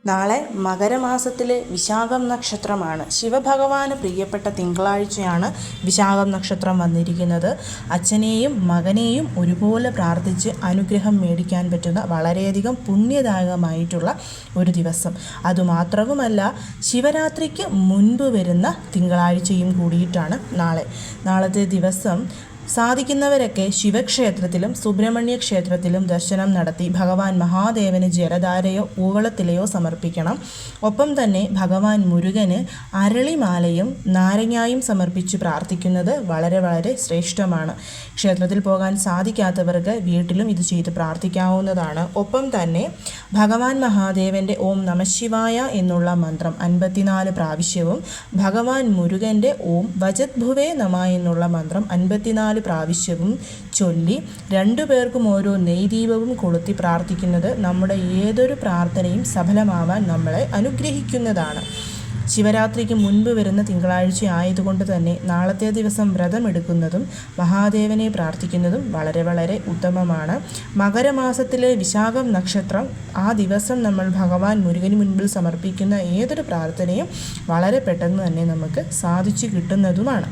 നാളെ മകരമാസത്തിലെ വിശാഖം നക്ഷത്രമാണ്. ശിവഭഗവാന് പ്രിയപ്പെട്ട തിങ്കളാഴ്ചയാണ് വിശാഖം നക്ഷത്രം വന്നിരിക്കുന്നത്. അച്ഛനെയും മകനെയും ഒരുപോലെ പ്രാർത്ഥിച്ച് അനുഗ്രഹം മേടിക്കാൻ പറ്റുന്ന വളരെയധികം പുണ്യദായകമായിട്ടുള്ള ഒരു ദിവസം. അതുമാത്രവുമല്ല, ശിവരാത്രിക്ക് മുൻപ് വരുന്ന തിങ്കളാഴ്ചയും കൂടിയിട്ടാണ് നാളത്തെ ദിവസം സാധിക്കുന്നവരൊക്കെ ശിവക്ഷേത്രത്തിലും സുബ്രഹ്മണ്യ ക്ഷേത്രത്തിലും ദർശനം നടത്തി ഭഗവാൻ മഹാദേവന് ജലധാരയോ ഊവളത്തിലയോ സമർപ്പിക്കണം. ഒപ്പം തന്നെ ഭഗവാൻ മുരുകന് അരളിമാലയും നാരങ്ങായും സമർപ്പിച്ച് പ്രാർത്ഥിക്കുന്നത് വളരെ വളരെ ശ്രേഷ്ഠമാണ്. ക്ഷേത്രത്തിൽ പോകാൻ സാധിക്കാത്തവർക്ക് വീട്ടിലും ഇത് ചെയ്ത് പ്രാർത്ഥിക്കാവുന്നതാണ്. ഒപ്പം തന്നെ ഭഗവാൻ മഹാദേവൻ്റെ ഓം നമഃശിവായ എന്നുള്ള മന്ത്രം 54 പ്രാവശ്യവും ഭഗവാൻ മുരുകൻ്റെ ഓം വജദ്ഭുവേ നമ എന്നുള്ള മന്ത്രം 54 പ്രാവശ്യവും ചൊല്ലി 2 പേർക്കും ഓരോ നെയ്ദീപവും കൊളുത്തി പ്രാർത്ഥിക്കുന്നത് നമ്മുടെ ഏതൊരു പ്രാർത്ഥനയും സഫലമാവാൻ നമ്മളെ അനുഗ്രഹിക്കുന്നതാണ്. ശിവരാത്രിക്ക് മുൻപ് വരുന്ന തിങ്കളാഴ്ച ആയതുകൊണ്ട് തന്നെ നാളത്തെ ദിവസം വ്രതമെടുക്കുന്നതും മഹാദേവനെ പ്രാർത്ഥിക്കുന്നതും വളരെ വളരെ ഉത്തമമാണ്. മകരമാസത്തിലെ വിശാഖം നക്ഷത്രം ആ ദിവസം നമ്മൾ ഭഗവാൻ മുരുകന് മുൻപിൽ സമർപ്പിക്കുന്ന ഏതൊരു പ്രാർത്ഥനയും വളരെ പെട്ടെന്ന് തന്നെ നമുക്ക് സാധിച്ചു കിട്ടുന്നതുമാണ്.